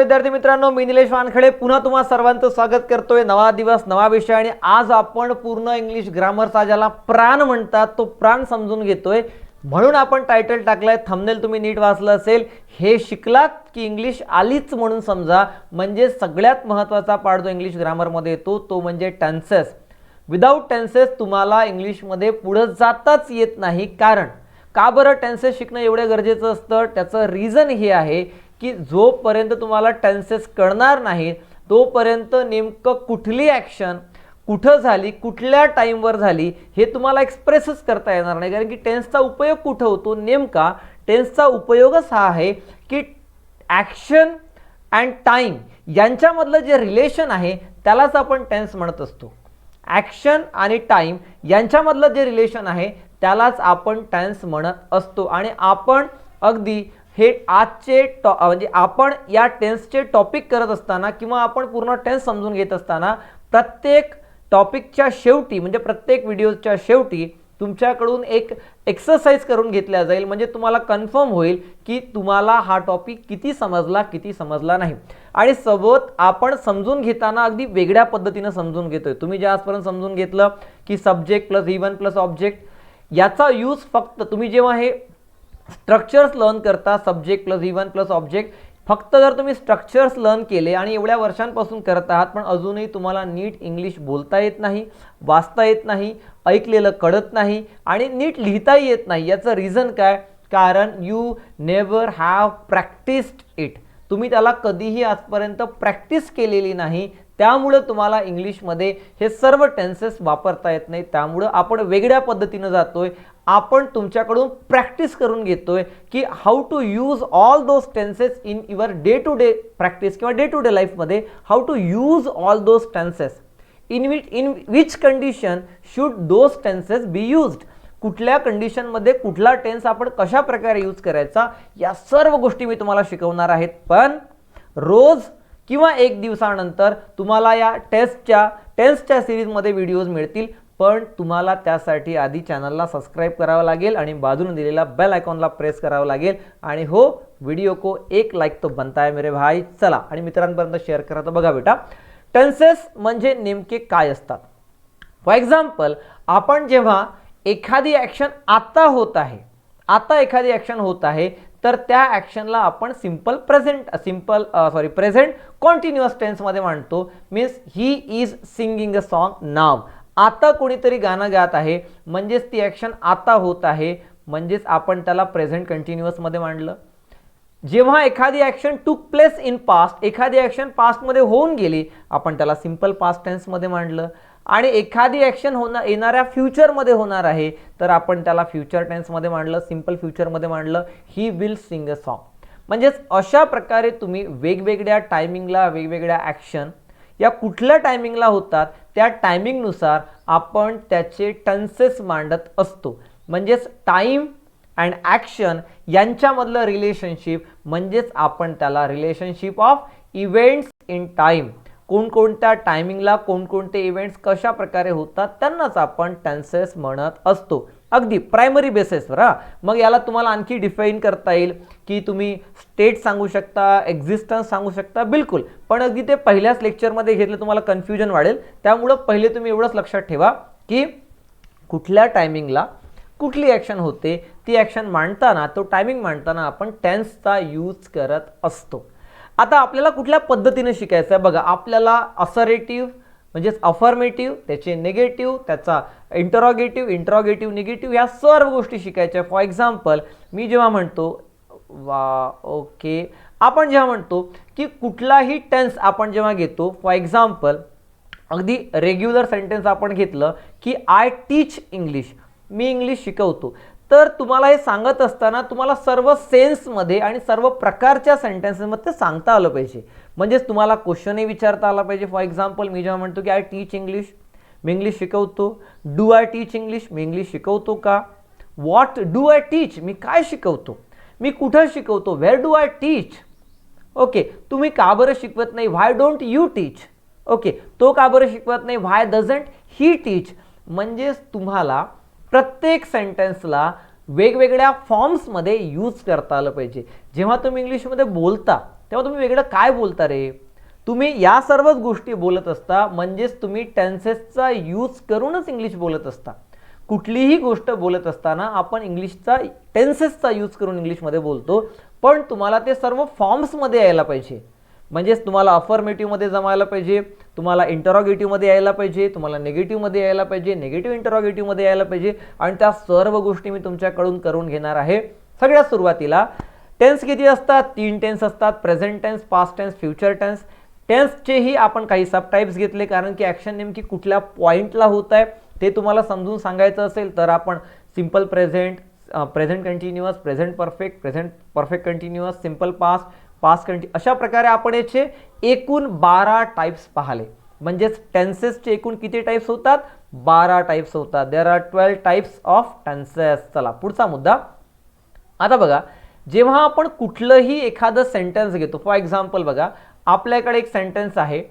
विद्यार्थी मित्रांनो, मी निलेश वानखडे पुन्हा तुम्हा सर्वांचं स्वागत करतोय. नवा दिवस नवा विषय आणि आज आपण पूर्ण इंग्लिश ग्रामरचा ज्याला प्राण म्हणतात तो प्राण समजून घेतोय. म्हणून आपण टायटल टाकलाय, थंबनेल तुम्ही नीट वाचलं असेल, हे शिकलात की इंग्लिश आलीच म्हणून समजा. म्हणजे सगळ्यात महत्त्वाचा पार्ट जो इंग्लिश ग्रामरमध्ये येतो तो म्हणजे टेन्सेस. विदाउट टेन्सेस तुम्हाला इंग्लिशमध्ये पुढे जाताच येत नाही. कारण का बरं टेन्सेस शिकणं एवढं गरजेचं असतं? त्याचं रिझन हे आहे की जोपर्यंत तुम्हाला टेन्सेस कळणार नाही तोपर्यंत नेमकं कुठली ॲक्शन कुठं झाली, कुठल्या टाईमवर झाली हे तुम्हाला एक्सप्रेसच करता येणार नाही. कारण की टेन्सचा उपयोग कुठं होतो? नेमका टेन्सचा उपयोगच हा आहे की ॲक्शन अँड टाईम यांच्यामधलं जे रिलेशन आहे त्यालाच आपण टेन्स म्हणत असतो. ॲक्शन आणि टाईम यांच्यामधलं जे रिलेशन आहे त्यालाच आपण टेन्स म्हणत असतो. आणि आपण अगदी हे आजचे म्हणजे आपण या टेन्सचे टॉपिक करत असताना किंवा आपण पूर्ण टेन्स समजून घेत असताना प्रत्येक टॉपिकच्या शेवटी म्हणजे प्रत्येक व्हिडिओच्या शेवटी तुमच्याकडून एक एक्सरसाइज करून घेतल्या जाईल. म्हणजे तुम्हाला कन्फर्म होईल की तुम्हाला हा टॉपिक किती समजला नाही. आणि सोबत आपण समजून घेताना अगदी वेगळ्या पद्धतीनं समजून घेतोय. तुम्ही जे आजपर्यंत समजून घेतलं की subject plus even plus object, याचा यूज फक्त तुम्ही जेव्हा हे स्ट्रक्चर्स लर्न करता, subject plus even plus object, फक्त जर तुम्ही स्ट्रक्चर्स लर्न केले आणि एवढ्या वर्षांपासून करत आहात पण अजूनही तुम्हाला नीट इंग्लिश बोलता येत नाही, वाचता येत नाही, ऐकलेलं कळत नाही आणि नीट लिहिताही येत नाही, याचं रिझन काय? कारण you never have practised it. तुम्ही त्याला कधीही आजपर्यंत प्रॅक्टिस केलेली नाही. त्यामुळं तुम्हाला इंग्लिशमध्ये हे सर्व टेन्सेस वापरता येत नाही. त्यामुळं आपण वेगळ्या पद्धतीनं जातोय. आपण तुमच्याकडून प्रॅक्टिस करून घेतोय की how to use all those tenses in your day to day practice किंवा डे टू डे लाईफमध्ये. How to use all those tenses in which condition should those tenses be used. कुठल्या कंडिशनमध्ये कुठला टेन्स आपण कशा प्रकारे यूज करायचा, या सर्व गोष्टी मी तुम्हाला शिकवणार आहेत. पण रोज किंवा एक दिवसानंतर तुम्हाला या टेन्सच्या सिरीजमध्ये व्हिडिओज मिळतील. पण तुम्हाला त्यासाठी आधी चॅनलला सबस्क्राईब करावं लागेल आणि बाजूने दिलेला बेल आयकॉनला प्रेस करावं लागेल. आणि हो, व्हिडिओ को एक लाईक तो बनता है मेरे भाई. चला आणि मित्रांपर्यंत शेअर करा. तर बघा बेटा, टेन्सेस म्हणजे नेमके काय असतात? फॉर एक्झाम्पल, आपण जेव्हा एखादी ॲक्शन आता एखादी ॲक्शन होत आहे तर त्या ॲक्शनला आपण प्रेझेंट कॉन्टिन्युअस टेन्समध्ये मांडतो. Means he is singing a song नाव. आता कोणीतरी गाणं गात आहे म्हणजेच ती ॲक्शन आता होत आहे, म्हणजेच आपण त्याला प्रेझेंट कंटिन्युअसमध्ये मांडलं. जेव्हा एखादी ॲक्शन टूक प्लेस इन पास्ट, एखादी ॲक्शन पास्टमध्ये होऊन गेली, आपण त्याला सिंपल पास्ट टेन्समध्ये मांडलं. आणि एखादी ॲक्शन येणाऱ्या फ्युचरमध्ये होणार आहे तर आपण त्याला फ्युचर टेन्समध्ये मांडलं, सिंपल फ्युचरमध्ये मांडलं. He will sing a song. म्हणजेच अशा प्रकारे तुम्ही वेगवेगळ्या टायमिंगला वेगवेगळ्या ॲक्शन या कुठल्या टायमिंगला होतात त्या टायमिंगनुसार आपण त्याचे टेन्सेस मांडत असतो. म्हणजेच टाईम अँड ॲक्शन यांच्यामधलं रिलेशनशिप म्हणजेच आपण त्याला relationship of events in time, कोणकोणत्या टायमिंगला कोणकोणते इव्हेंट्स कशा प्रकारे होतात त्यांनाच आपण टेन्सेस म्हणत असतो. अगदी प्रायमरी बेसिसवर. मग याला तुम्हाला आणखी डिफाईन करता येईल की तुम्ही स्टेट सांगू शकता, एक्झिस्टन्स सांगू शकता, बिलकुल. पण अगदी ते पहिल्याच लेक्चरमध्ये घेतलं तुम्हाला कन्फ्युजन वाढेल. त्यामुळं पहिले तुम्ही एवढंच लक्षात ठेवा की कुठल्या टायमिंगला कुठली ॲक्शन होते, ती ॲक्शन मांडताना, तो टायमिंग मांडताना आपण टेन्सचा यूज करत असतो. आता आपल्याला कुठल्या पद्धतीने शिकायचं आहे बघा. आपल्याला असरेटिव्ह म्हणजेच अफर्मेटिव्ह, त्याचे निगेटिव्ह, त्याचा इंटरॉगेटिव्ह निगेटिव्ह या सर्व गोष्टी शिकायच्या. फॉर एक्झाम्पल, मी जेव्हा म्हणतो आपण जेव्हा म्हणतो की कुठलाही टेन्स आपण जेव्हा घेतो, फॉर एक्झाम्पल अगदी रेग्युलर सेंटेन्स आपण घेतलं की आय टीच इंग्लिश, मी इंग्लिश शिकवतो. तर तुम्हाला हे सांगत असताना तुम्हाला सर्व सेन्समध्ये आणि सर्व प्रकारच्या सेंटेन्सेसमध्ये सांगता आलं पाहिजे. म्हणजेच तुम्हाला क्वेश्चनही विचारता आला पाहिजे. फॉर एक्झाम्पल, मी जेव्हा म्हणतो की आय टीच इंग्लिश, मी इंग्लिश शिकवतो. डू आय टीच इंग्लिश, मी इंग्लिश शिकवतो का? व्हॉट डू आय टीच, मी काय शिकवतो? मी कुठं शिकवतो? Where do I teach? Okay. तुम्ही का बरं शिकवत नाही? Why don't you teach? Okay. तो का बरं शिकवत नाही? Why doesn't he teach? म्हणजेच तुम्हाला प्रत्येक सेंटेन्सला वेगवेगळ्या फॉर्म्समध्ये यूज करता आलं पाहिजे. जेव्हा तुम्ही इंग्लिशमध्ये बोलता तेव्हा तुम्ही वेगळं काय बोलता रे? तुम्ही या सर्वच गोष्टी बोलत असता, म्हणजेच तुम्ही टेन्सेसचा यूज करूनच इंग्लिश बोलत असता. कुठलीही गोष्ट बोलत असताना आपण इंग्लिशचा टेन्सेसचा यूज करून इंग्लिशमध्ये बोलतो, पण तुम्हाला ते सर्व फॉर्म्समध्ये यायला पाहिजे. म्हणजेच तुम्हाला अफर्मेटिव्हमध्ये जमायला पाहिजे, तुम्हाला इंटरॉगेटिव्हमध्ये यायला पाहिजे, तुम्हाला निगेटिव्हमध्ये यायला पाहिजे, निगेटिव्ह इंटरॉगेटिव्हमध्ये यायला पाहिजे, आणि त्या सर्व गोष्टी मी तुमच्याकडून करून घेणार आहे. सगळ्यात सुरुवातीला टेन्स किती असतात? 3 टेन्स असतात, present tense, past tense, future tense. टेन्सचेही आपण काही सब टाईप्स घेतले, कारण की ॲक्शन नेमकी कुठल्या पॉईंटला होत आहे ते तुम्हाला समजून सांगायचं असेल तर आपण simple present, present continuous, present perfect, present perfect continuous, simple past, past continue, अशा प्रकारे आपण याचे एकूण 12 टाईप्स पाहिले. म्हणजेच टेन्सेसचे एकूण किती टाईप्स होतात? 12 टाईप्स होतात. There are 12 types of tenses. चला पुढचा मुद्दा. आता बघा, जेव्हा आपण कुठलंही एखादं सेंटेन्स घेतो, फॉर एक्झाम्पल बघा, आपल्याकडे एक सेंटेन्स आहे,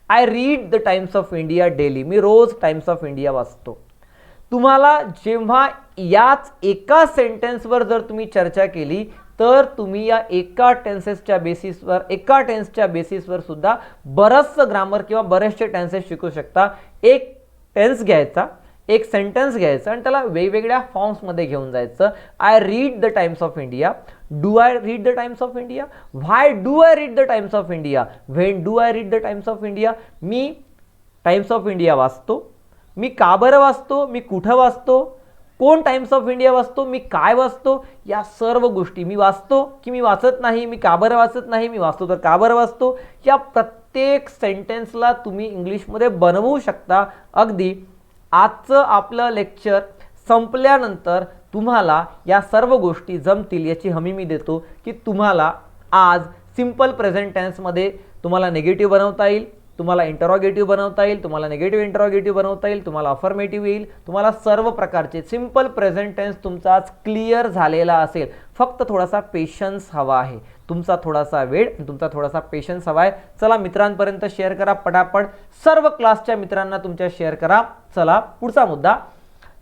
I read the Times of India daily. मी रोज टाइम्स ऑफ इंडिया वाचतो. तुम्हाला जेव्हा याच एका सेंटेन्सवर जर तुम्ही चर्चा केली तर तुम्ही या एका टेन्सेसच्या बेसिसवर सुद्धा बरंचसं ग्रामर किंवा बरेचसे टेन्सेस शिकू शकता. एक टेन्स घ्यायचा, एक सेंटेन्स घ्यायचं आणि त्याला वेगवेगळ्या फॉर्म्समध्ये घेऊन जायचं. I read the Times of India. Do I read the Times of India? Why do I read the Times of India? When do I read the Times of India? मी टाइम्स ऑफ इंडिया वाचतो. मी का बरं वाचतो? मी कुठं वाचतो? कोण times of India वाचतो? मी काय वाचतो? या सर्व गोष्टी, मी वाचतो की मी वाचत नाही, मी का बरं वाचत नाही, मी वाचतो तर का बरं वाचतो, या प्रत्येक सेंटेन्सला तुम्ही इंग्लिशमध्ये बनवू शकता. अगदी आजचं आपलं लेक्चर संपल्यानंतर तुम्हाला या सर्व गोष्टी जमतील याची हमी मी देतो, की तुम्हाला आज सिंपल प्रेझेंट टेन्समध्ये तुम्हाला निगेटिव्ह बनवता येईल, तुम्हाला इंटरॉगेटिव्ह बनवता येईल, तुम्हाला निगेटिव्ह इंटरॉगेटिव्ह बनवता येईल, तुम्हाला अफर्मेटिव्ह येईल, तुम्हाला सर्व प्रकारचे सिंपल प्रेझेंट टेन्स तुमचा आज क्लिअर झालेला असेल. फक्त थोडासा पेशन्स हवा आहे, तुमचा थोडासा वेळ, तुमचा थोडासा पेशन्स हवा आहे. चला मित्रांपर्यंत शेअर करा पटापट, सर्व क्लासच्या मित्रांना तुमच्या शेअर करा. चला पुढचा मुद्दा.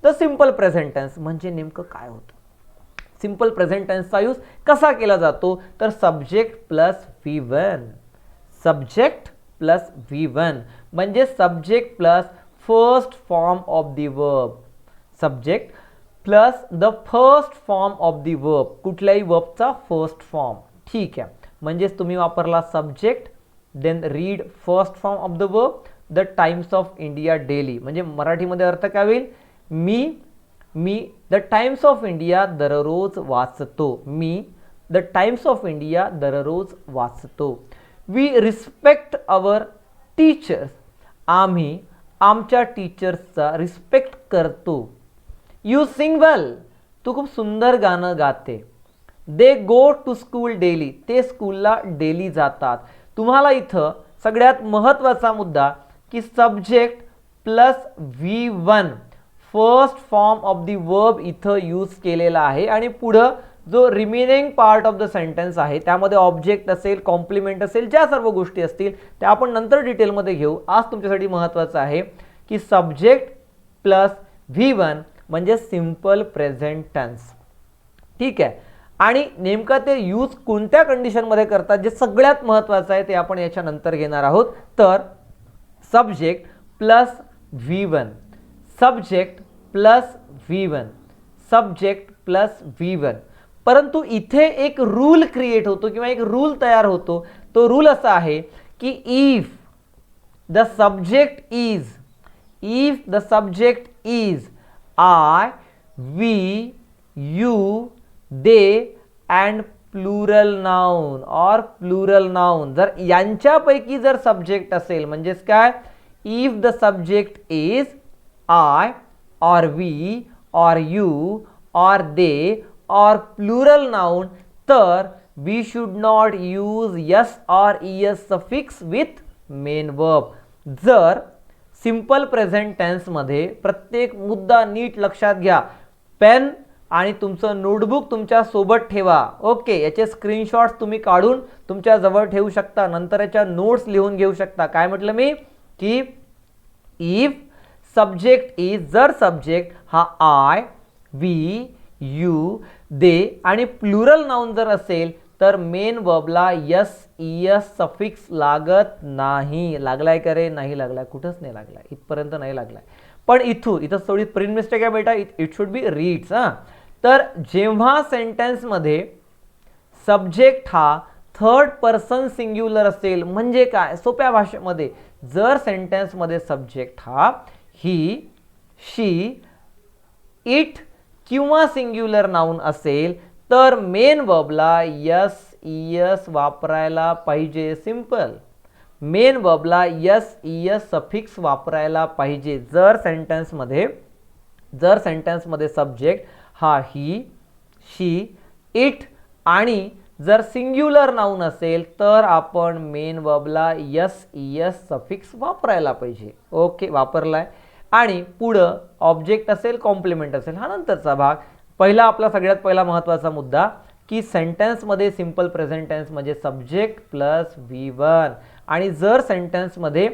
द सिंपल प्रेझेंट टेन्स म्हणजे नेमकं काय होतं? सिंपल प्रेझेंट टेन्सचा यूज कसा केला जातो? तर subject plus V1. Subject plus V1 म्हणजे subject plus first form of the verb. Subject plus the first form of the verb, कुठल्याही वर्बचा फर्स्ट फॉर्म. ठीक आहे, म्हणजेच तुम्ही वापरला subject, then read first form of the verb, the Times of India daily. म्हणजे मराठीमध्ये अर्थ काय होईल? मी द टाइम्स ऑफ इंडिया दररोज वाचतो. मी द टाइम्स ऑफ इंडिया दररोज वाचतो. We respect our teachers. आम्ही आमच्या टीचर्सचा रिस्पेक्ट करतो. You sing well. तू खूप सुंदर गाणं गाते. They go to school daily. ते स्कूलला डेली जातात. तुम्हाला इथं सगळ्यात महत्त्वाचा मुद्दा की subject plus V1 first form of the verb इथं यूज केलेला आहे, आणि पुढं जो remaining part of the sentence आहे त्यामध्ये ऑब्जेक्ट असेल, कॉम्प्लिमेंट असेल, ज्या सर्व गोष्टी असतील त्या आपण नंतर डिटेलमध्ये घेऊ. आज तुमच्यासाठी महत्त्वाचं आहे की सब्जेक्ट प्लस V1 म्हणजे सिंपल प्रेझेंट टेन्स. ठीक आहे, आणि नेमकं ते यूज कोणत्या कंडिशनमध्ये करतात जे सगळ्यात महत्त्वाचं आहे ते आपण याच्या नंतर घेणार आहोत. तर subject plus V1, subject plus V1, subject plus V1. परंतु इथे एक रूल क्रिएट होतो किंवा एक रूल तयार होतो. तो रूल असा आहे की if the subject is I, we, you, they and plural noun और प्लुरल नाउन, जर यांच्यापैकी जर सब्जेक्ट असेल, म्हणजेच काय, if the subject is I और वी और यू और दे और प्लुरल नाउन, तर we should not use s और es suffix with main verb. जर सिंपल प्रेझेंट टेन्समध्ये प्रत्येक मुद्दा नीट लक्षात घ्या. पेन आणि तुमचं नोटबुक तुमच्या सोबत ठेवा. ओके, याचे स्क्रीनशॉट्स तुम्ही काढून तुमच्या जवळ ठेवू शकता, नंतर याच्या नोट्स लिहून घेऊ शकता. काय म्हटलं मी की इफ सब्जेक्ट इज, जर सब्जेक्ट हा आय, वी, यू, दे आणि प्लुरल नाउन जर असेल तर मेन वर्बला यस इयस सफिक्स लागत नाही. लागलाय का रे? नाही लागलाय, कुठंच नाही लागलाय, इथपर्यंत नाही लागलाय. पण इथं थोडी प्रिंट मिस्टेक आहे बेटा. It should be reads. तर जेव्हा सेंटेन्समध्ये सब्जेक्ट हा थर्ड पर्सन सिंग्युलर असेल, म्हणजे काय? सोप्या भाषेमध्ये जर सेंटेन्समध्ये सब्जेक्ट हा ही, शी, इट किंवा सिंग्युलर नाउन असेल तर मेन वर्बला यस इयस वापरायला पाहिजे. सिंपल. मेन वर्बला यस इयस सफिक्स वापरायला पाहिजे जर सेंटेन्समध्ये सब्जेक्ट हा ही, शी, इट आणि जर सिंग्युलर नाउन असेल तर आपण मेन वर्बला यस इयस सफिक्स वापरायला पाहिजे. ओके, वापरलाय. आणि पुढं ऑब्जेक्ट असेल, कॉम्प्लिमेंट असेल, हा नंतरचा भाग. पहिला आपला सगळ्यात पहिला महत्त्वाचा मुद्दा की सेंटेन्समध्ये सिंपल प्रेझेंट टेन्स म्हणजे सब्जेक्ट प्लस V1 आणि जर सेंटेन्समध्ये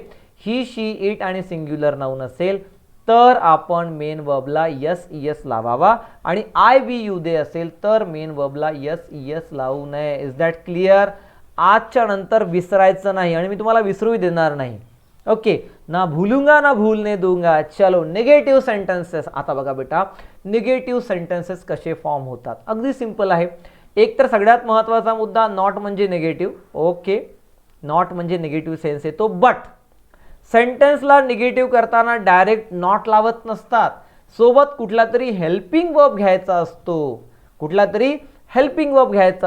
ही, शी, इट आणि सिंग्युलर नाउन असेल तर आपण मेन वर्बला यस इयस लावावा आणि आय वी यू दे असेल तर मेन वर्बला यस इयस लावू नये. Is that clear? आजच्या नंतर विसरायचं नाही आणि मी तुम्हाला विसरूही देणार नाही. ओके, ना भूलूंगा ना भूलने दूंगा. चलो, निगेटिव्ह सेंटेन्सेस. आता बघा बेटा, निगेटिव्ह सेंटेन्सेस कसे फॉर्म होतात. अगदी सिंपल आहे. एक तर सगळ्यात महत्त्वाचा मुद्दा, नॉट म्हणजे निगेटिव्ह. ओके, नॉट म्हणजे निगेटिव्ह सेन्स येतो. बट सेंटेन्सला निगेटिव्ह करताना डायरेक्ट नॉट लावत नसतात, सोबत कुठला तरी हेल्पिंग वर्ब घ्यायचा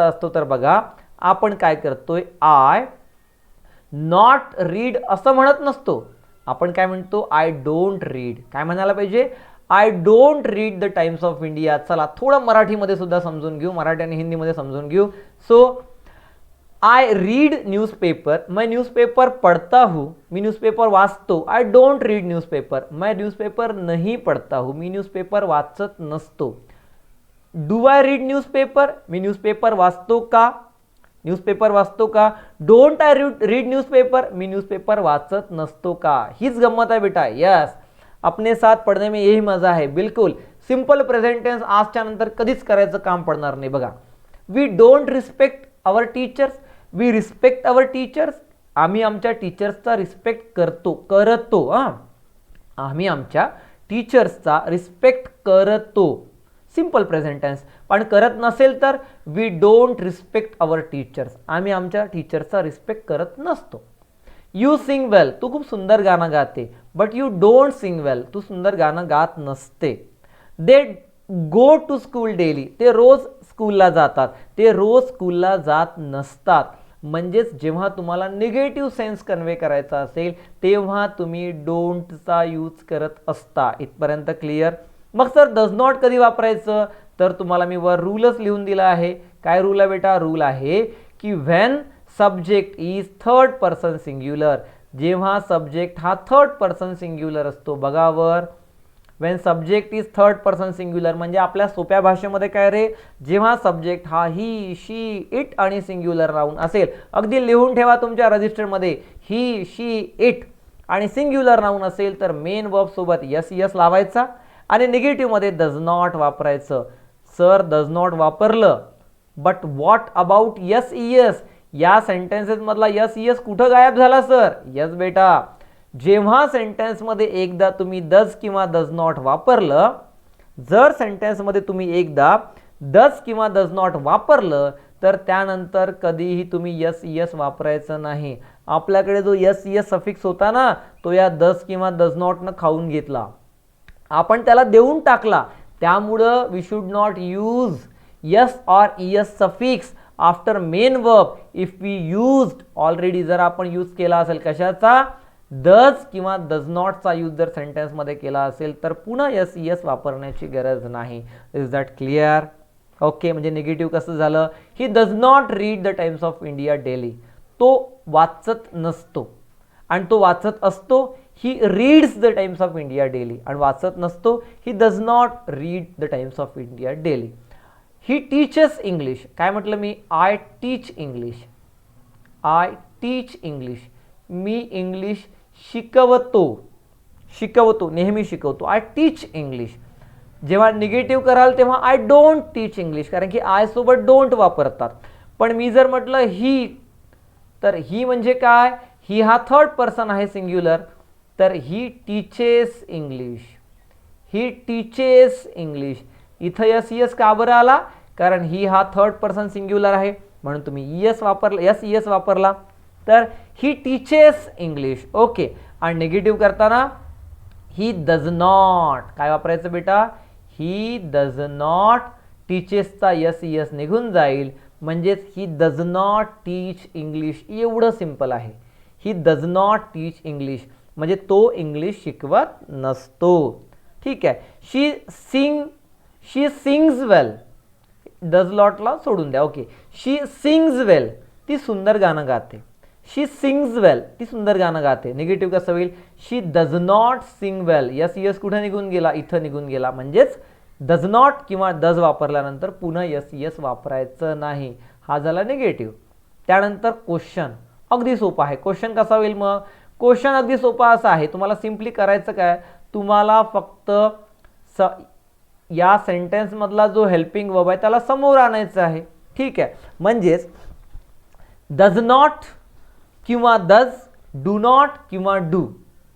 असतो. तर बघा आपण काय करतोय, आय नॉट रीड असं म्हणत नसतो. आपण काय म्हणतो, आय डोंट रीड. काय म्हणायला पाहिजे, I don't read the Times of India. चला थोडं मराठीमध्ये सुद्धा समजून घेऊ, मराठी आणि हिंदीमध्ये समजून घेऊ. सो आय रीड न्यूज़पेपर, मैं न्यूज़पेपर पढ़ता हूँ, मी न्यूज़पेपर वाचतो. आय डोंट रीड न्यूज़पेपर, मैं न्यूज़पेपर नहीं पढ़ता हूँ, मी न्यूज़पेपर वाचत नसतो. Do I read newspaper, me newspaper वाचतो का? Don't I read newspaper, me newspaper वाचत नसतो का? हीच गंमत आहे बेटा. यस, अपने साथ पढ़ने में यही मजा है. बिल्कुल सिंपल प्रेझेंट टेन्स आजच्या नंतर कधीच करायचं काम पडणार नाही. बघा, we don't respect our teachers, we respect our teachers. आम्ही आमच्या टीचर्सचा रिस्पेक्ट करतो. आम्ही आमच्या टीचर्सचा रिस्पेक्ट करतो. Simple present tense. पण करत नसेल तर we don't respect our teachers, आम्ही आमच्या टीचर्सचा रिस्पेक्ट करत नसतो. यू सिंग वेल, तू खूप सुंदर गाणं गाते. But you don't sing well, तू सुंदर गाणं गात नसते. They go to school daily, ते रोज स्कूलला जातात. ते रोज स्कूलला जात नसतात. म्हणजेच जेव्हा तुम्हाला निगेटिव्ह सेन्स कन्वे करायचा असेल तेव्हा तुम्ही डोंटचा यूज करत असता. इथपर्यंत क्लिअर? मग सर डज नॉट कधी वापरायचं? तर तुम्हाला मी वर रूलच लिहून दिला आहे. काय रूल आहे बेटा? रूल आहे की when subject is third person singular, जेव्हा सब्जेक्ट हा थर्ड पर्सन सिंग्युलर असतो. बघा वर, when subject is third person singular म्हणजे आपल्या सोप्या भाषेमध्ये काय रे, जेव्हा सब्जेक्ट हा ही, शी, इट आणि सिंग्युलर नाउन असेल. अगदी लिहून ठेवा तुमच्या रजिस्टरमध्ये, ही, शी, इट आणि सिंग्युलर नाउन असेल तर मेन वर्ब सोबत यस यस लावायचा आणि निगेटिव्हमध्ये डज नॉट वापरायचं. सर डज नॉट वापरलं, बट व्हॉट अबाउट यस इयस? या सेंटेन्सेस मधला यस इयस कुठं गायब झाला सर? यस बेटा, जेव्हा सेंटेन्समध्ये एकदा तुम्ही डज किंवा डज नॉट वापरलं, जर सेंटेन्समध्ये तुम्ही एकदा डज किंवा डज नॉट वापरलं तर त्यानंतर कधीही तुम्ही यस इयस वापरायचं नाही. आपल्याकडे जो यस इयस सफिक्स होता ना, तो या डज किंवा डज नॉटनं खाऊन घेतला, आपण त्याला देऊन टाकला. त्यामुळं we should not use s or es suffix after main verb if we used already. जर आपण यूज केला असेल कशाचा? डज किंवा डज नॉटचा यूज जर सेंटेन्समध्ये केला असेल तर पुन्हा यस इयस वापरण्याची गरज नाही. Is that clear? ओके, म्हणजे निगेटिव्ह कसं झालं? He does not read the Times of India daily, तो वाचत नसतो. आणि तो वाचत असतो, he reads the Times of India daily. आणि वाचत नसतो, he does not read the Times of India daily. He teaches English. काय म्हटलं मी? I teach English. I teach English, मी इंग्लिश शिकवतो, नेहमी शिकवतो. I teach English. जेव्हा निगेटिव्ह कराल तेव्हा आय डोंट टीच इंग्लिश, कारण की आय सोबत डोंट वापरतात. पण मी जर म्हटलं ही, तर ही म्हणजे काय, ही हा थर्ड पर्सन आहे सिंग्युलर, तर he teaches English, he teaches English. इथं यस यस का बरं आला, कारण ही हा थर्ड पर्सन सिंग्युलर आहे म्हणून तुम्ही यस वापरला, यस यस वापरला, तर ही टीचेस इंग्लिश. ओके. आणि निगेटिव्ह करताना ही डज नॉट, काय वापरायचं बेटा, ही डज नॉट, टीचेसचा यस यस निघून जाईल, म्हणजेच he does not teach English. एवढं सिंपल आहे. He does not teach English म्हणजे तो इंग्लिश शिकवत नसतो. ठीक आहे. शी सिंग्स वेल, डज नॉटला सोडून द्या. ओके. शी सिंग्स वेल, ती सुंदर गाणं गाते. शी सिंग्स वेल, ती सुंदर गाणं गाते. निगेटिव्ह कसं होईल, she does not sing well. S s कुठे निघून गेला, इथं निघून गेला, म्हणजेच डज नॉट किंवा डज वापरल्यानंतर पुन्हा यस यस वापरायचं नाही. हा झाला निगेटिव्ह. त्यानंतर क्वेश्चन, अगदी सोपा आहे. क्वेश्चन कसा होईल मग, क्वेश्चन अगदी सोपा असा आहे. तुम्हाला सिम्पली करायचं काय, तुम्हाला फक्त या सेंटेन्समधला जो हेल्पिंग वर्ब आहे त्याला समोर आणायचं आहे. ठीक आहे. म्हणजेच डज नॉट किंवा डज, डू नॉट किंवा डू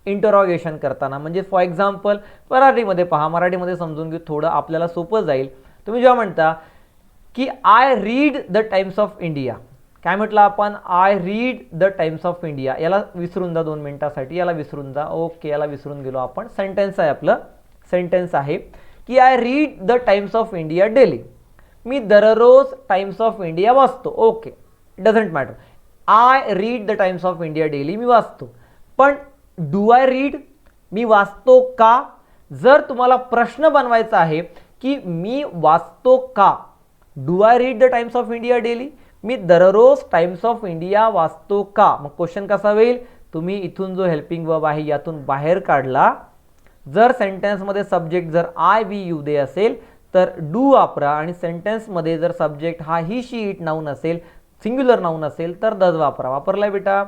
इंटरॉगेशन करताना, म्हणजे फॉर एक्झाम्पल मराठीमध्ये पहा, मराठीमध्ये समजून घेऊ, थोडं आपल्याला सोपं जाईल. तुम्ही जेव्हा म्हणता की I read the Times of India, काय म्हटलं आपण, I read the Times of India. याला विसरून जा 2 मिनिटासाठी, याला विसरून जा. ओके, याला विसरून गेलो आपण. सेंटेन्स आहे आपलं, सेंटेन्स आहे की I read the Times of India daily. मी दररोज टाइम्स ऑफ इंडिया वाचतो. Okay, doesn't matter. I read the Times of India daily, मी वाचतो. पण डू आय रीड, मी वाचतो का. जर तुम्हाला प्रश्न बनवायचा आहे की मी वाचतो का, do I read the Times of India daily, मी दररोज टाइम्स ऑफ इंडिया वाचतो का, मग क्वेश्चन कसा होईल, तुम्ही इथून जो हेल्पिंग वर्ब आहे यातून बाहेर काढला. जर सेंटेन्समध्ये सब्जेक्ट जर आय वी यू दे असेल तर डू वापरा, आणि सेंटेन्समध्ये जर सब्जेक्ट हा ही शी इट नाऊन असेल, सिंग्युलर नाऊन असेल तर डज वापरा. वापरलाय बेटा,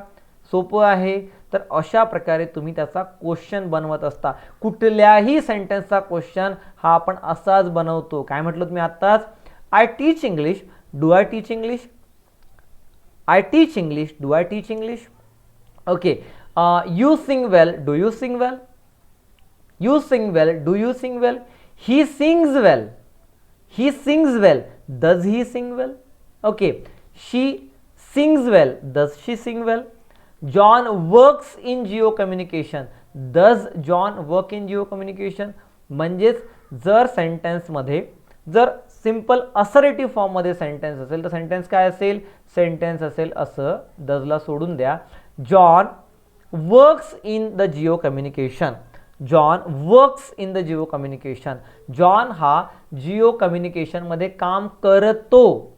सोपं आहे. तर अशा प्रकारे तुम्ही त्याचा क्वेश्चन बनवत असता. कुठल्याही सेंटेन्सचा क्वेश्चन हा आपण असाच बनवतो. काय म्हटलं तुम्ही आत्ताच, I teach English, do I teach English, I teach English, do I teach English. Okay. You sing well, do you sing well, you sing well, do you sing well. He sings well, he sings well, does he Singh well. Okay. She sings well, does she Singh well. John works in Jio communication, does John work in Jio communication. म्हणजेच जर सेंटेन्समध्ये जर simple असरेटिव्ह फॉर्ममध्ये sentence असेल तर sentence काय असेल, sentence असेल असं, डजला सोडून द्या. John works in the Jio communication, John works in the Jio communication. John हा जिओ कम्युनिकेशनमध्ये काम करतो,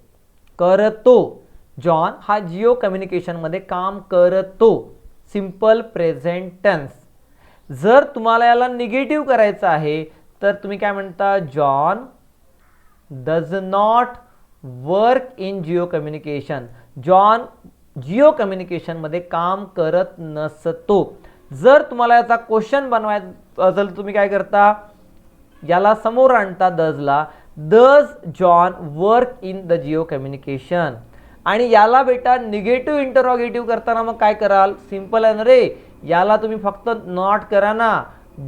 करतो. जॉन हा जिओ कम्युनिकेशनमध्ये काम करतो. Simple present tense. जर तुम्हाला याला निगेटिव्ह करायचं आहे तर तुम्ही काय म्हणता, John does not work in Jio communication. John Jio कम्युनिकेशनमध्ये काम करत नसतो. जर तुम्हाला याचा क्वेश्चन बनवायचा असेल तुम्ही काय करता, याला समोर आणता डजला, does John work in the Jio communication. आणि याला बेटा निगेटिव्ह इंटरॉगेटिव्ह करताना मग काय कराल, सिंपल आहे ना रे, याला तुम्ही फक्त नॉट करा ना,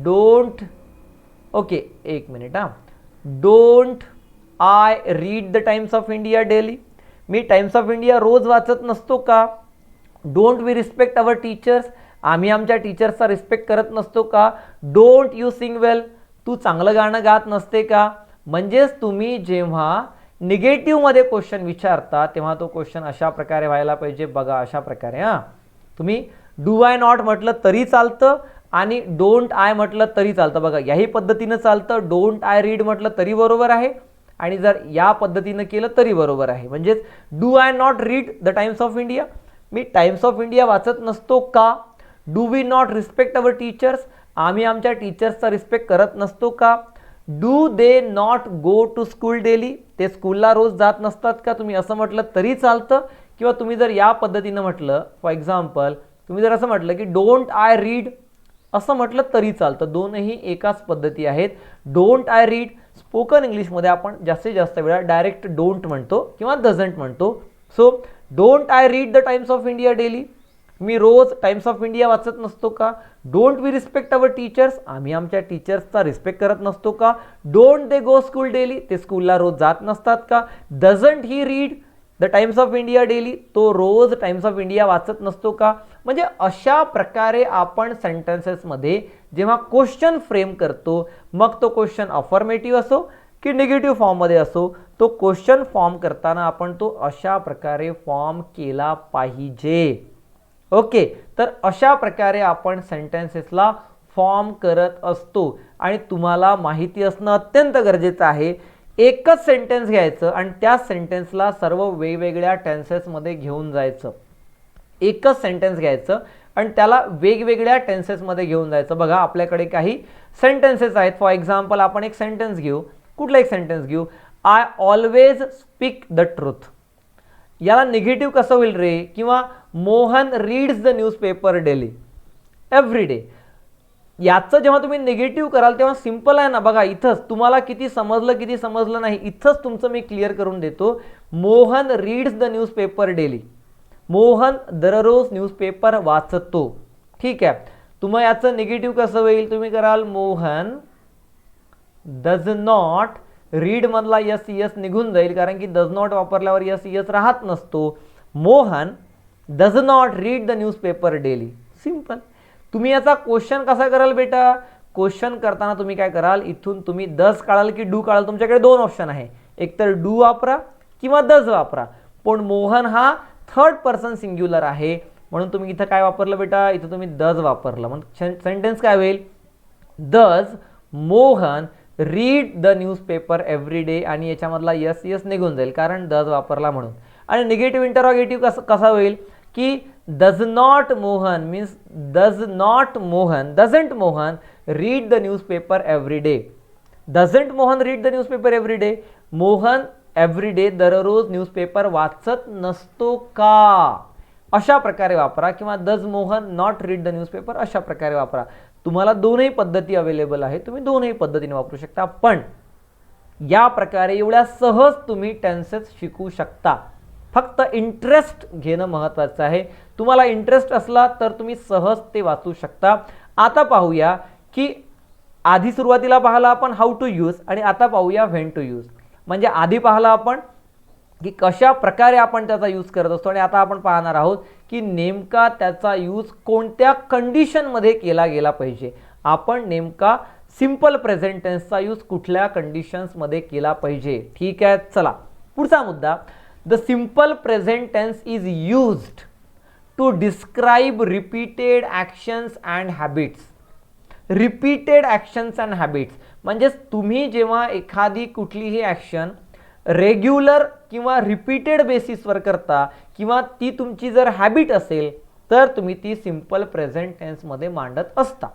डोंट. ओके, एक मिनिट हा. Don't I read the Times of India daily, मी टाइम्स ऑफ इंडिया रोज वाचत नसतो का. Don't we respect our teachers, आम्ही आमच्या टीचर्सचा रिस्पेक्ट करत नसतो का. डोंट यू सिंग वेल, तू चांगलं गाणं गात नसते का. म्हणजेच तुम्ही जेव्हा निगेटिव्हमध्ये क्वेश्चन विचारता तेव्हा तो क्वेश्चन अशा प्रकारे व्हायला पाहिजे. बघा अशा प्रकारे, हां, तुम्ही डू आय नॉट म्हटलं तरी चालतं आणि डोंट आय म्हटलं तरी चालतं. बघा याही पद्धतीनं चालतं. डोंट आय रीड म्हटलं तरी बरोबर आहे आणि जर या पद्धतीनं केलं तरी बरोबर आहे. म्हणजेच do I not read the Times of India, मी टाइम्स ऑफ इंडिया वाचत नसतो का. Do we not respect our teachers, आम्ही आमच्या टीचर्सचा रिस्पेक्ट करत नसतो का. Do they not go to school daily, ते स्कूलला रोज जात नसतात का. तुम्ही असं म्हटलं तरी चालतं. किंवा तुम्ही जर या पद्धतीनं म्हटलं, फॉर एक्झाम्पल तुम्ही जर असं म्हटलं की डोंट आय रीड असं म्हटलं तरी चालतं. दोनही एकाच पद्धती आहेत. डोंट आय रीड, स्पोकन इंग्लिशमध्ये आपण जास्तीत जास्त वेळा डायरेक्ट डोंट म्हणतो किंवा डझंट म्हणतो. So don't I read the Times of India daily, मी रोज टाइम्स ऑफ इंडिया वाचत नसतो का? Don't we respect our teachers, आम्ही आमच्या टीचर्सचा रिस्पेक्ट करत नसतो का? Don't they go school daily, ते स्कूलला रोज जात नसतात का? Doesn't he read the Times of India daily, तो रोज टाइम्स ऑफ इंडिया वाचत नसतो का? म्हणजे अशा प्रकारे आपण सेंटेन्सेसमध्ये जेव्हा क्वेश्चन फ्रेम करतो, मग तो क्वेश्चन अफर्मेटिव्ह असो की निगेटिव्ह फॉर्ममध्ये असो, तो क्वेश्चन फॉर्म करताना आपण तो अशा प्रकारे फॉर्म केला पाहिजे. ओके, तर अशा प्रकारे आपण सेंटेन्सेसला फॉर्म करत असतो आणि तुम्हाला माहिती असणं अत्यंत गरजेचं आहे. एकच सेंटेन्स घ्यायचं आणि त्या सेंटेन्सला सर्व वेगवेगळ्या टेन्सेसमध्ये घेऊन जायचं. एकच सेंटेन्स घ्यायचं आणि त्याला वेगवेगळ्या टेन्सेसमध्ये घेऊन जायचं. बघा आपल्याकडे काही सेंटेन्सेस आहेत. फॉर एक्झाम्पल आपण एक सेंटेन्स घेऊ. कुठला एक सेंटेन्स घेऊ? I always speak the truth. याला निगेटिव्ह कसं होईल रे? किंवा Mohan reads the newspaper daily every day. याचं जेव्हा तुम्ही निगेटिव्ह कराल तेव्हा सिंपल आहे ना. बघा इथंच तुम्हाला किती समजलं नाही, इथंच तुमचं मी क्लिअर करून देतो. Mohan reads the newspaper daily, Mohan दररोज न्यूजपेपर वाचतो. ठीक आहे, तुम्हाला याचं निगेटिव्ह कसं होईल? तुम्ही कराल मोहन डज नॉट, रीड मधला यस यस निघून जाईल कारण की डज नॉट वापरल्यावर यस यस राहत नसतो. Mohan does not read the newspaper daily. Simple. तुम्ही याचा क्वेश्चन कसा कराल बेटा? क्वेश्चन करताना तुम्ही काय कराल? इथून तुम्ही डज काढाल की डू काढाल? तुमच्याकडे दोन ऑप्शन आहे, एक तर डू वापरा किंवा डज वापरा. पण मोहन हा थर्ड पर्सन सिंग्युलर आहे म्हणून तुम्ही इथं काय वापरलं बेटा? इथं तुम्ही डज वापरलं. मग सेंटेन्स काय होईल? Does Mohan read the newspaper every day, आणि याच्यामधला यस यस निघून जाईल कारण डज वापरला म्हणून. आणि निगेटिव्ह इंटरोगेटिव्ह कसा होईल? की does not Mohan means doesn't Mohan read the newspaper every day. Doesn't Mohan read the newspaper every day. Mohan every day दररोज न्यूजपेपर वाचत नसतो का? अशा प्रकारे वापरा. किंवा does Mohan not read the newspaper, अशा प्रकारे वापरा. तुम्हाला दोनही पद्धती अवेलेबल आहे, तुम्ही दोनही पद्धतीने वापरू शकता. पण या प्रकारे एवढ्या सहज तुम्ही टेन्सेस शिकू शकता. फक्त इंटरेस्ट घेणं महत्त्वाचं आहे. तुम्हाला इंटरेस्ट असला तर तुम्ही सहज ते वाचू शकता. आता पाहूया की आधी सुरुवातीला पाहिला आपण हाऊ टू यूज आणि आता पाहूया व्हेन टू यूज. म्हणजे आधी पाहिला आपण की कशा प्रकारे आपण त्याचा यूज करत असतो आणि आता आपण पाहणार आहोत की नेमका त्याचा यूज कोणत्या कंडिशनमध्ये केला गेला पाहिजे. आपण नेमका सिंपल प्रेझेंट टेन्सचा यूज कुठल्या कंडिशन्समध्ये केला पाहिजे. ठीक आहे, चला पुढचा मुद्दा. The simple present tense is used to describe repeated actions and habits. Repeated actions and habits म्हणजेच तुम्ही जेव्हा एखादी कुठलीही ॲक्शन रेग्युलर किंवा रिपीटेड बेसिसवर करता किंवा ती तुमची जर हॅबिट असेल तर तुम्ही ती सिंपल प्रेझेंट टेन्समध्ये मांडत असता.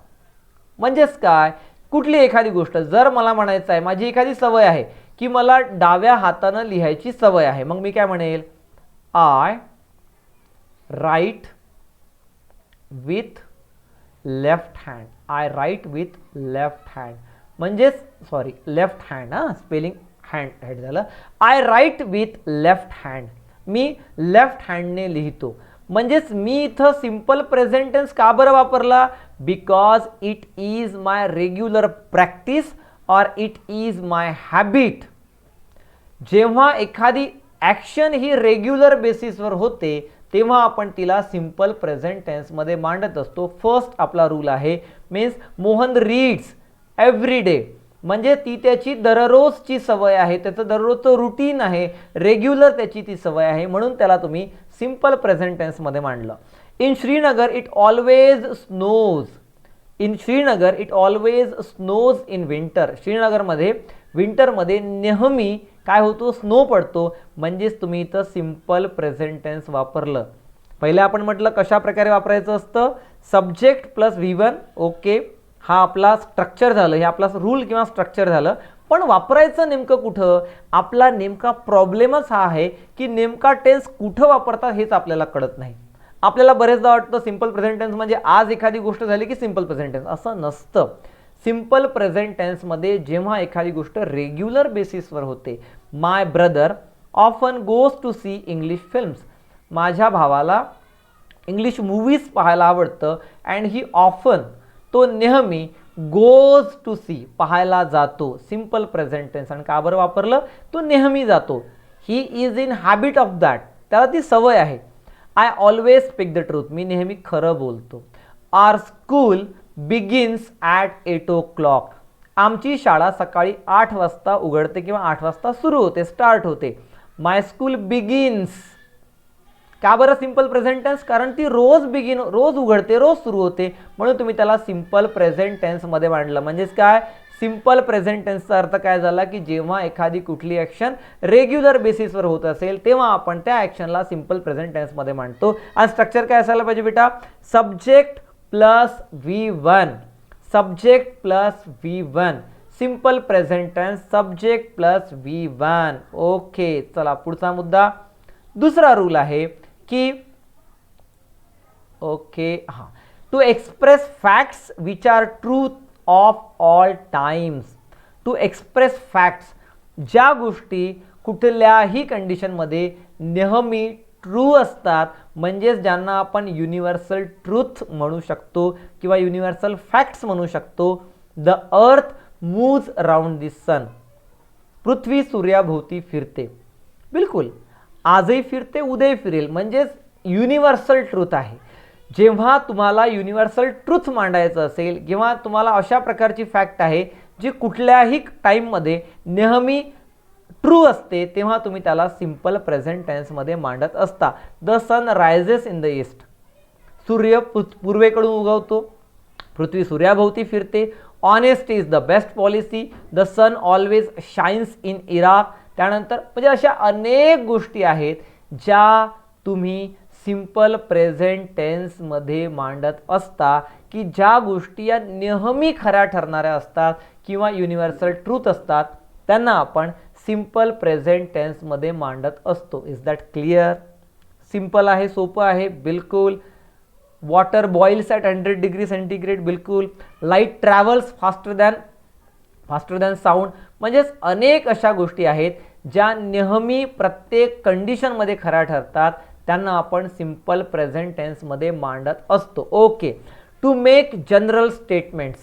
म्हणजेच काय? कुठली एखादी गोष्ट, जर मला म्हणायचं आहे माझी एखादी सवय आहे की मला डाव्या हातानं लिहायची सवय आहे, मग मी काय म्हणेल? I write with left hand. I write with left hand म्हणजेच sorry left hand, spelling hand झालं. I write with left hand, मी लेफ्ट हँडने लिहितो. म्हणजेच मी इथं सिंपल प्रेझेंट टेन्स का बरं वापरला? Because it is my regular practice और इट इज माय हॅबिट. जेव्हा एखादी ॲक्शन ही रेग्युलर बेसिसवर होते तेव्हा आपण तिला सिंपल प्रेझेंट टेन्समध्ये मांडत असतो. फर्स्ट आपला रूल आहे means Mohan reads every day, म्हणजे ती त्याची दररोजची सवय आहे, त्याचं दररोजचं रुटीन आहे, रेग्युलर त्याची ती सवय आहे म्हणून त्याला तुम्ही सिंपल प्रेझेंट टेन्समध्ये मांडलं. In Srinagar it always snows. In Srinagar it always snows in winter. श्रीनगरमध्ये विंटरमध्ये नेहमी काय होतो? स्नो पडतो. म्हणजेच तुम्ही इथं सिंपल प्रेझेंट टेन्स वापरलं. पहिले आपण म्हटलं कशा प्रकारे वापरायचं असतं? Subject plus V1. ओके, हा आपला स्ट्रक्चर झालं, हे आपला रूल किंवा स्ट्रक्चर झालं. पण वापरायचं नेमकं कुठं? आपला नेमका प्रॉब्लेमच हा आहे की नेमका टेन्स कुठं वापरतात हेच आपल्याला कळत नाही. आपल्याला बरेचदा वाटतं सिंपल प्रेझेंट टेन्स म्हणजे आज एखादी गोष्ट झाली की सिंपल प्रेझेंट टेन्स. असं नसतं. सिंपल प्रेझेंट टेन्समध्ये जेव्हा एखादी गोष्ट रेग्युलर बेसिसवर होते, my brother often goes to see English films. माझ्या भावाला इंग्लिश मूवीज पाहायला आवडतं. अँड ही ऑफन, तो नेहमी, गोज टू सी, पाहायला जातो. Simple present tense. आणि का बरं वापरलं? तो नेहमी जातो. He is in habit of that, त्याला ती सवय आहे. I always speak the truth, मी नेहमी खरं बोलतो. R school begins at 8 o'clock, आमची शाळा सकाळी 8 वाजता उघडते किंवा 8 वाजता सुरू होते, स्टार्ट होते. माय स्कूल बिगिन्स, का बरं सिम्पल प्रेझेंट टेन्स? कारण ती रोज उघडते, रोज सुरू होते, म्हणून तुम्ही त्याला सिम्पल प्रेझेंट टेन्समध्ये मांडलं. म्हणजेच काय? सिम्पल प्रेझेंट टेन्सचा अर्थ काय झाला की जेव्हा एखादी कुठली ॲक्शन रेग्युलर बेसिसवर होत असेल तेव्हा आपण त्या ॲक्शनला सिम्पल प्रेझेंट टेन्समध्ये मांडतो. आणि स्ट्रक्चर काय असायला पाहिजे बेटा? Subject plus V1, subject plus V1, simple present tense subject plus V1. Okay, चला पुढचा मुद्दा. दुसरा रूल आहे की to express facts which are truth of all times. To express facts, ज्या गोष्टी कुठल्याही कंडिशनमध्ये नेहमी ट्रू असतात, म्हणजेच ज्यांना आपण युनिव्हर्सल ट्रूथ म्हणू शकतो किंवा युनिव्हर्सल फॅक्ट्स म्हणू शकतो. The earth moves around the sun, पृथ्वी सूर्याभोवती फिरते. बिलकुल, आजही फिरते, उद्याही फिरेल, म्हणजेच युनिव्हर्सल ट्रूथ आहे. जेव्हा तुम्हाला युनिव्हर्सल ट्रूथ मांडायचं असेल किंवा तुम्हाला अशा प्रकारची फॅक्ट आहे जी कुठल्याही टाईममध्ये नेहमी ट्रू असते, तेव्हा तुम्ही त्याला सिम्पल प्रेझेंट टेन्समध्ये मांडत असता. The sun rises in the east, सूर्य पूर्वेकडून उगवतो, पृथ्वी सूर्याभोवती फिरते. Honesty is the best policy, the sun always shines in Iraq. त्यानंतर म्हणजे अशा अनेक गोष्टी आहेत ज्या तुम्ही सिम्पल प्रेझेंट टेन्समध्ये मांडत असता की ज्या गोष्टी या नेहमी खऱ्या ठरणाऱ्या असतात किंवा युनिव्हर्सल ट्रूथ असतात, त्यांना आपण सिम्पल प्रेझेंट टेन्समध्ये मांडत असतो. Is that clear? सिम्पल आहे, सोपं आहे, बिलकुल. Water boils at 100 degree centigrade, बिलकुल. Light travels faster than sound, म्हणजेच अनेक अशा गोष्टी आहेत ज्या नेहमी प्रत्येक कंडिशनमध्ये खऱ्या ठरतात, त्यांना आपण सिम्पल प्रेझेंट टेन्समध्ये मांडत असतो. Okay. To make general statements,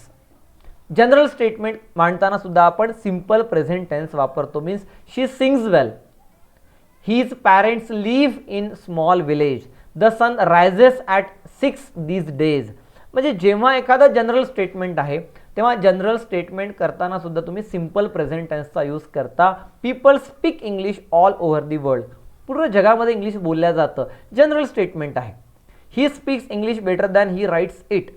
general statement मांडताना सुद्धा आपण सिम्पल प्रेझेंट टेन्स वापरतो. Means she sings well, his parents live in small village, the sun rises at 6 these days. म्हणजे जेव्हा एखादा जनरल स्टेटमेंट आहे तेव्हा जनरल स्टेटमेंट करताना सुद्धा तुम्ही सिम्पल प्रेझेंट टेन्सचा यूज करता. People speak English all over the world, पूर्ण जगामध्ये इंग्लिश बोलल्या जातं, जनरल स्टेटमेंट आहे. He speaks English better than he writes it,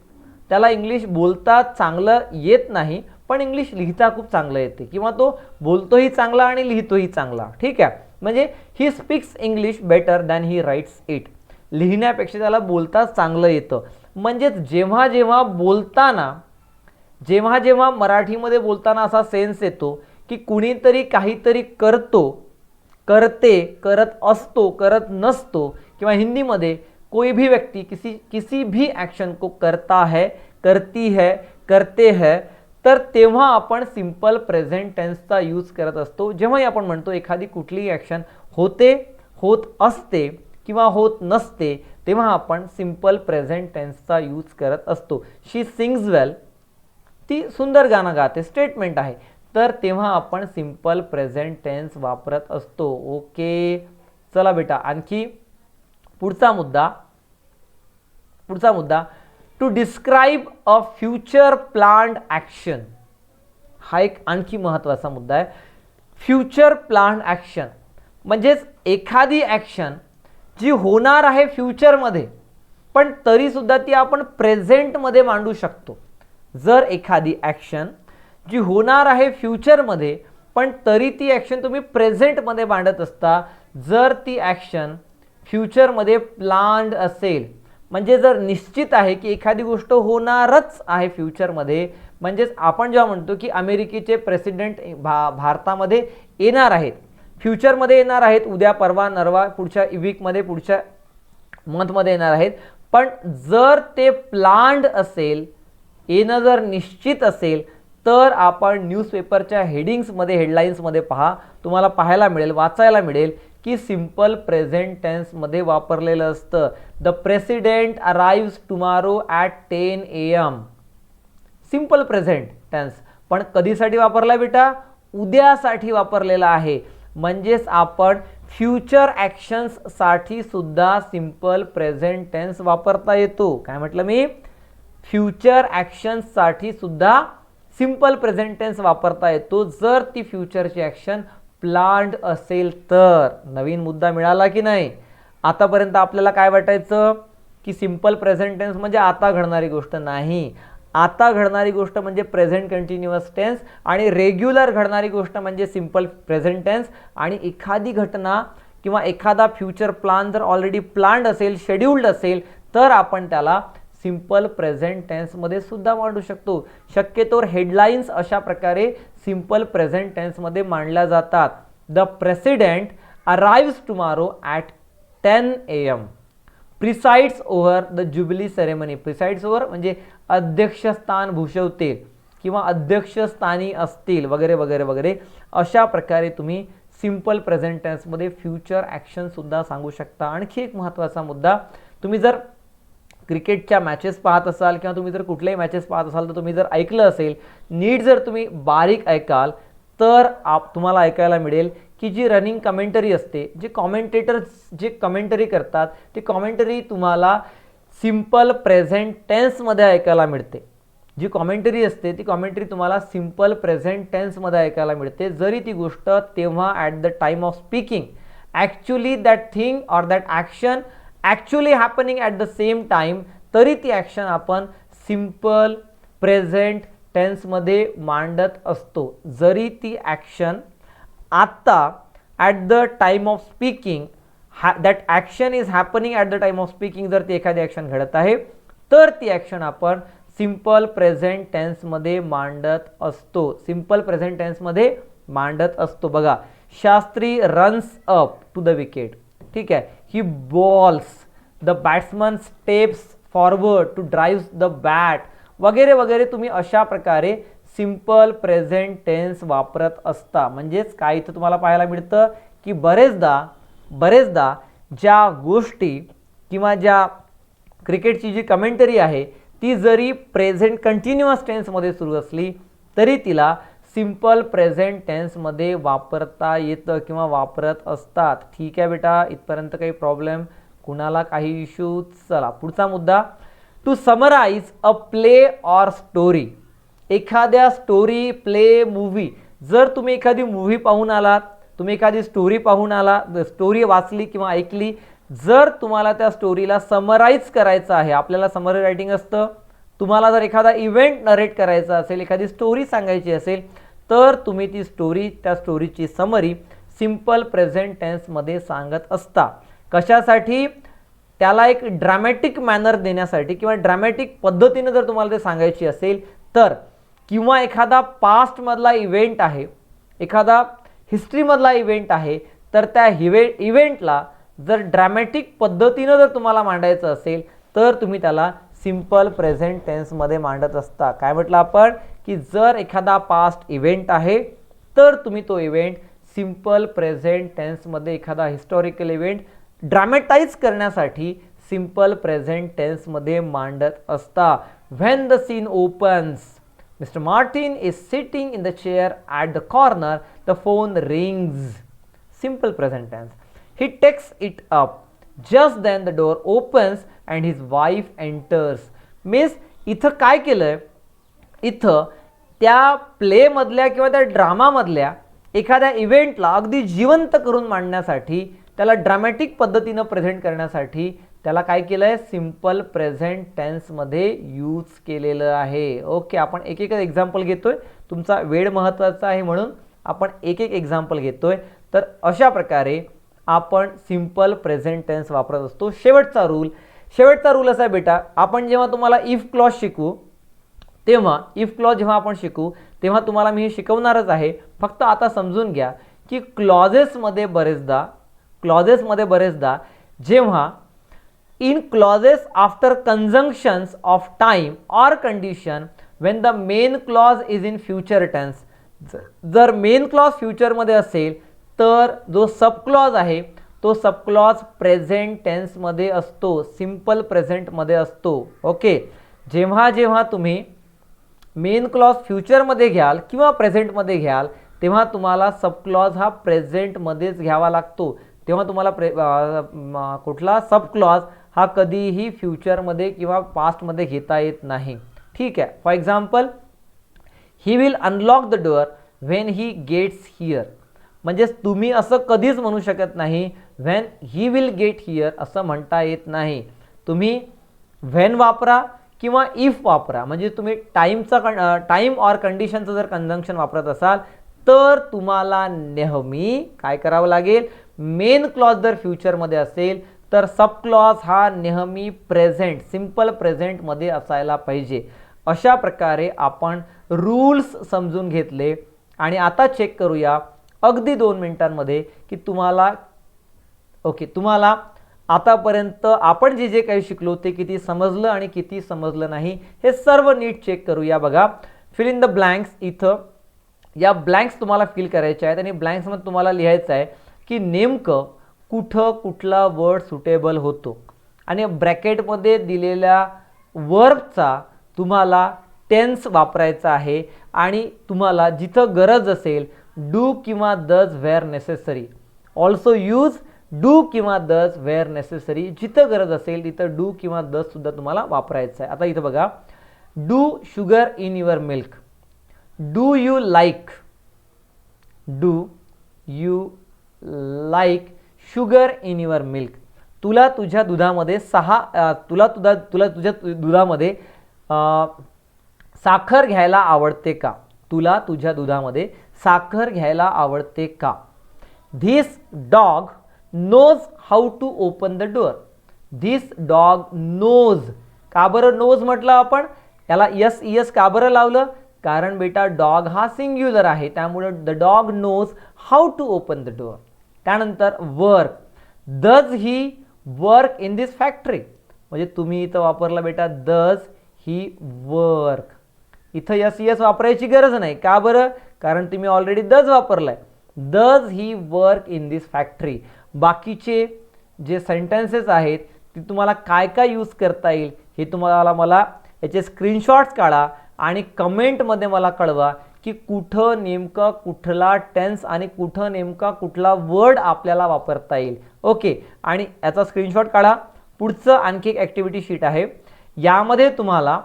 त्याला इंग्लिश बोलता चांगलं येत नाही पण इंग्लिश लिहिता खूप चांगलं येते, किंवा तो बोलतोही चांगला आणि लिहितोही चांगला. ठीक आहे, म्हणजे he speaks English better than he writes it, लिहिण्यापेक्षा त्याला बोलता चांगलं येतं. म्हणजेच जेव्हा जेव्हा मराठीमध्ये बोलताना असा सेन्स येतो की कुणीतरी काहीतरी करते, करत असतो, करत नसतो, किंवा हिंदीमध्ये कोई भी व्यक्ति किसी भी ॲक्शन को करता है, करती है, करते है, तर तेव्हा आपण सिम्पल प्रेझेंट टेन्सचा यूज करत असतो. जेव्हाही आपण म्हणतो एखादी कुठलीही ॲक्शन होते, होत असते किंवा होत नसते, तेव्हा आपण सिम्पल प्रेझेंट टेन्सचा यूज करत असतो. शी सिंग्स वेल, ती सुंदर गाणं गाते, स्टेटमेंट आहे, तर तेव्हा आपण सिम्पल प्रेझेंट टेन्स वापरत असतो. ओके, चला बेटा आणखी पुढचा मुद्दा. To describe a future planned action, हा एक आणखी महत्त्वाचा मुद्दा आहे. फ्युचर प्लॅन्ड ॲक्शन म्हणजेच एखादी ॲक्शन जी होणार आहे फ्युचरमध्ये पण तरीसुद्धा ती आपण प्रेझेंटमध्ये मांडू शकतो. जर एखादी ॲक्शन जी होणार आहे फ्युचरमध्ये पण तरी ती ॲक्शन तुम्ही प्रेझेंटमध्ये मांडत असता, जर ती ॲक्शन फ्युचरमध्ये प्लॅन्ड असेल, म्हणजे जर निश्चित आहे की एखादी गोष्ट होणारच आहे फ्युचरमध्ये, म्हणजेच आपण जेव्हा म्हणतो की अमेरिकेचे प्रेसिडेंट भारतामध्ये येणार आहेत, फ्युचरमध्ये येणार आहेत, उद्या परवा नरवा पुढच्या वीकमध्ये, पुढच्या मंथमध्ये येणार आहेत, पण जर ते प्लॅन्ड असेल, येणं जर निश्चित असेल, तर आपण न्यूजपेपरच्या हेडिंग्समध्ये, हेडलाईन्समध्ये तुम्हाला पाहायला मिळेल, वाचायला मिळेल की सिंपल प्रेझेंट टेन्समध्ये वापरलेलं असतं. The president arrives tomorrow at 10 AM. Simple present tense, पण कधीसाठी वापरला बेटा? उद्यासाठी वापरलेला आहे. म्हणजेच आपण फ्युचर ॲक्शन्ससाठी सुद्धा सिंपल प्रेझेंट टेन्स वापरता येतो. काय म्हटलं मी? फ्युचर ॲक्शन्ससाठी सुद्धा सिंपल प्रेझेंट टेन्स वापरता येतो जर ती फ्युचरची ॲक्शन प्लान्ड असेल तर. नवीन मुद्दा मिळाला की नाही? आतापर्यंत आपल्याला काय वाटायचं की सिंपल प्रेझेंट टेन्स म्हणजे आता घडणारी गोष्ट नाही. आता घडणारी गोष्ट म्हणजे प्रेझेंट कंटिन्युअस टेन्स आणि रेग्युलर घडणारी गोष्ट म्हणजे सिंपल प्रेझेंट टेन्स. आणि एखादी घटना किंवा एखादा फ्युचर प्लान जर ऑलरेडी प्लान्ड असेल, शेड्यूल्ड असेल, तर आपण त्याला सिंपल प्रेझेंट टेन्समध्ये सुद्धा मांडू शकतो. शक्यतोवर हेडलाईन्स अशा प्रकारे सिंपल प्रेझेंट टेन्समध्ये मांडल्या जातात. The president arrives tomorrow at 10 AM. Presides over the jubilee ceremony. Presides over म्हणजे अध्यक्षस्थान भूषवतील किंवा अध्यक्षस्थानी असतील वगैरे वगैरे वगैरे. अशा प्रकारे तुम्ही सिंपल प्रेझेंट टेन्समध्ये फ्युचर ॲक्शन सुद्धा सांगू शकता. आणखी एक महत्त्वाचा मुद्दा, तुम्ही जर क्रिकेटच्या मॅचेस पाहत असाल किंवा तुम्ही जर कुठल्याही मॅचेस पाहत असाल तर तुम्ही जर ऐकलं असेल, नीट जर तुम्ही बारीक ऐकाल तर तुम्हाला ऐकायला मिळेल की जी रनिंग कमेंटरी असते, जे कॉमेंटेटर्स जे कमेंटरी करतात, ती कॉमेंटरी तुम्हाला सिंपल प्रेझेंट टेन्समध्ये ऐकायला मिळते. जी कॉमेंटरी असते ती कॉमेंटरी तुम्हाला सिंपल प्रेझेंट टेन्समध्ये ऐकायला मिळते, जरी ती गोष्ट तेव्हा at the time of speaking actually that thing or that action actually happening at the same time, तरी ती ॲक्शन आपण सिंपल प्रेझेंट टेन्समध्ये मांडत असतो. जरी ती ॲक्शन आत्ता at the time of speaking that action is happening at the time of speaking, जर ती एखादी ॲक्शन घडत आहे तर ती ॲक्शन आपण सिंपल प्रेझेंट टेन्समध्ये मांडत असतो. सिंपल प्रेझेंट टेन्समध्ये मांडत असतो. बघा, Shastri runs up to the wicket. ठीक आहे, he bowls, the batsman steps forward to drive the bat वगैरे वगैरे. तुम्ही अशा प्रकारे सिंपल प्रेझेंट टेन्स वापरत असता. म्हणजेच काय इथं तुम्हाला पाहायला मिळतं की बरेचदा ज्या गोष्टी किंवा ज्या क्रिकेटची जी कमेंटरी आहे ती जरी प्रेझेंट कंटिन्युअस टेन्समध्ये सुरू असली तरी तिला सिंपल प्रेझेंट टेन्समध्ये वापरता येतं किंवा वापरत असतात. ठीक आहे बेटा, इथपर्यंत काही प्रॉब्लेम, कुणाला काही इश्यू? चला पुढचा मुद्दा. To summarise a play or story. एखाद्या स्टोरी, प्ले, मूव्ही, जर तुम्ही एखादी मूव्ही पाहून आलात, तुम्ही एखादी स्टोरी पाहून आला, स्टोरी वाचली किंवा ऐकली, जर तुम्हाला त्या स्टोरीला समराईज करायचं आहे, आपल्याला समरी रायटिंग असतं, तुम्हाला जर एखादा इव्हेंट नरेट करायचा असेल, एखादी स्टोरी सांगायची असेल, तर तुम्ही ती स्टोरी, त्या स्टोरीची समरी सिंपल प्रेझेंट टेन्समध्ये सांगत असता. कशासाठी? त्याला एक ड्रॅमॅटिक मॅनर देण्यासाठी किंवा ड्रॅमॅटिक पद्धतीने जर तुम्हाला ते सांगायची असेल तर, किंवा एखादा पास्टमधला इव्हेंट आहे, एखादा हिस्ट्रीमधला इव्हेंट आहे, तर त्या इव्हेंटला जर ड्रॅमॅटिक पद्धतीनं जर तुम्हाला मांडायचं असेल तर तुम्ही त्याला सिंपल प्रेझेंट टेन्समध्ये मांडत असता. काय म्हटलं आपण की जर एखादा पास्ट इव्हेंट आहे तर तुम्ही तो इव्हेंट सिंपल प्रेझेंट टेन्समध्ये, एखादा हिस्टॉरिकल इव्हेंट ड्रॅमॅटाइज करण्यासाठी सिंपल प्रेझेंट टेन्समध्ये मांडत असता. When the scene opens, mister Martin is sitting in the chair at the corner, the phone rings. Simple present tense. He takes it up. Just then the door opens and his wife enters. Means इथं काय केलंय, इथं त्या प्लेमधल्या किंवा त्या ड्रामामधल्या एखाद्या इव्हेंटला अगदी जिवंत करून मांडण्यासाठी, त्याला ड्रॅमॅटिक पद्धतीनं प्रेझेंट करण्यासाठी त्याला काय केलं आहे, सिंपल प्रेझेंट टेन्समध्ये यूज केलेलं आहे. ओके, आपण एक एक एक्झाम्पल घेतोय, तुमचा वेळ महत्त्वाचा आहे म्हणून आपण एक एक एक्झाम्पल घेतोय. तर अशा प्रकारे आपण सिंपल प्रेझेंट टेन्स वापरत असतो. शेवटचा रूल असा आहे बेटा, आपण जेव्हा तुम्हाला इफ क्लॉज शिकू तेव्हा, इफ क्लॉज जेव्हा आपण शिकू तेव्हा तुम्हाला मी हे शिकवणारच आहे. फक्त आता समजून घ्या की क्लॉजेसमध्ये बरेचदा जेव्हा in clauses after conjunctions of time or condition when the main clause is in future tense, जर मेन क्लॉज फ्युचरमध्ये असेल तर जो सबक्लॉज आहे तो सबक्लॉज प्रेझेंट टेन्समध्ये असतो, सिम्पल प्रेझेंटमध्ये असतो. ओके, जेव्हा जेव्हा तुम्ही मेन क्लॉज फ्युचरमध्ये घ्याल किंवा प्रेझेंटमध्ये घ्याल तेव्हा तुम्हाला सबक्लॉज हा प्रेझेंटमध्येच घ्यावा लागतो. तेव्हा तुम्हाला कुठला सबक्लॉज हा कधीही फ्युचरमध्ये किंवा पास्टमध्ये घेता येत नाही. ठीक आहे. For example, he will unlock the door when he gets here. म्हणजे तुम्ही असं कधीच म्हणू शकत नाही when he will get here असं म्हणता येत नाही. तुम्ही व्हेन वापरा किंवा इफ वापरा. म्हणजे तुम्ही टाईम ऑर कंडिशनचं जर कंजंक्शन वापरत असाल तर तुम्हाला नेहमी काय करावं लागेल, मेन क्लॉज जर फ्युचरमध्ये असेल तर सब क्लॉज हा नेहमी प्रेझेंट, सिम्पल प्रेझेंटमध्ये असायला पाहिजे. अशा प्रकारे आपण रूल्स समजून घेतले आणि आता चेक करूया अगदी 2 मिनिटांमध्ये की तुम्हाला आतापर्यंत आपण जे काही शिकलो ते किती समजलं आणि किती समजलं नाही हे सर्व नीट चेक करूया. बघा, फिल इन द ब्लँक्स. इथं या ब्लँक्स तुम्हाला फिल करायचे आहेत आणि ब्लँक्समध्ये तुम्हाला लिहायचं आहे की नेमकं कुठं कुठला वर्ड सुटेबल होतो आणि ब्रॅकेटमध्ये दिलेल्या वर्बचा तुम्हाला टेन्स वापरायचा आहे आणि तुम्हाला जिथं गरज असेल डू किंवा does where necessary. Also use do किंवा डज वेअर नेसेसरी. जिथं गरज असेल तिथं डू किंवा डज सुद्धा तुम्हाला वापरायचं आहे. आता इथं बघा, do sugar in your milk. Do you like sugar in your milk. तुला तुझ्या दुधामध्ये साखर घ्यायला आवडते का? तुला तुझ्या दुधामध्ये साखर घ्यायला आवडते का? This dog knows how to open the door. This dog knows. का बरं नोज म्हटलं आपण? याला यस का बरं लावलं? कारण बेटा डॉग हा सिंग्युलर आहे, त्यामुळे the dog knows how to open the door. त्यानंतर work. Does he work in this factory. म्हणजे तुम्ही इथं वापरला बेटा डज ही वर्क. इथं यस वापरायची गरज नाही. का बरं? कारण तुम्ही ऑलरेडी डज वापरलाय. Does he work in this factory. बाकीचे जे सेंटेन्सेस आहेत ती तुम्हाला काय काय यूज करता येईल हे तुम्हाला मला याचे स्क्रीनशॉट्स काढा आणि कमेंटमध्ये मला कळवा की कुठं नेमका कुठला टेन्स आणि कुठं नेमका कुठला वर्ड आपल्याला वापरता येईल. ओके, आणि याचा स्क्रीनशॉट काढा. पुढचं आणखी एक ॲक्टिव्हिटी शीट आहे. यामध्ये तुम्हाला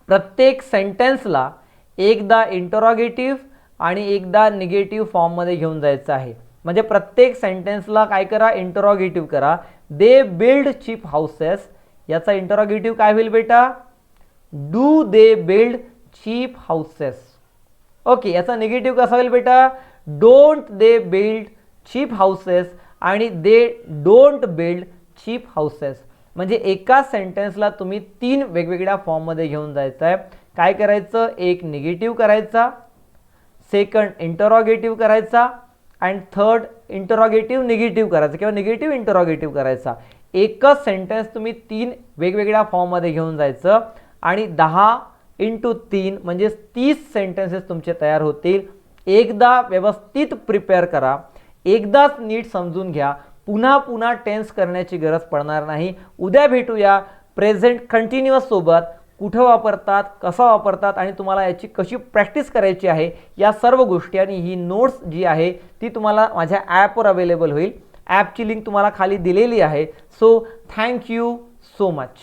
प्रत्येक सेंटेन्सला एकदा इंटरोगेटिव्ह आणि एकदा निगेटिव्ह फॉर्ममध्ये घेऊन जायचं आहे. म्हणजे प्रत्येक सेंटेन्सला काय करा, इंटरोगेटिव्ह करा. They build cheap houses. याचा इंटरोगेटिव्ह काय होईल बेटा? Do they build cheap houses. Okay, याचा निगेटिव्ह कसा होईल बेटा? Don't they build cheap houses आणि they don't build cheap houses. म्हणजे एका सेंटेन्सला तुम्ही 3 वेगवेगळ्या फॉर्ममध्ये घेऊन जायचं आहे. काय करायचं? एक निगेटिव्ह करायचा, सेकंड इंटरोगेटिव्ह करायचा अँड थर्ड इंटरोगेटिव्ह निगेटिव्ह करायचा किंवा निगेटिव्ह इंटरोगेटिव्ह करायचा. एकच सेंटेन्स तुम्ही 3 वेगवेगळ्या फॉर्ममध्ये घेऊन जायचं आणि 10 × 3 म्हणजे 30 सेंटेन्सेस तुमचे तयार होतील. एकदा व्यवस्थित प्रिपेअर करा, एकदाच नीट समजून घ्या, पुन्हा टेन्स करण्याची गरज पडणार नाही. उद्या भेटूया प्रेझेंट कंटिन्युअस सोबत. कुठं वापरतात, कसं वापरतात आणि तुम्हाला याची कशी प्रॅक्टिस करायची आहे या सर्व गोष्टी आणि ही नोट्स जी आहे ती तुम्हाला माझ्या ॲपवर अवेलेबल होईल. ॲपची लिंक तुम्हाला खाली दिलेली आहे. So thank you so much.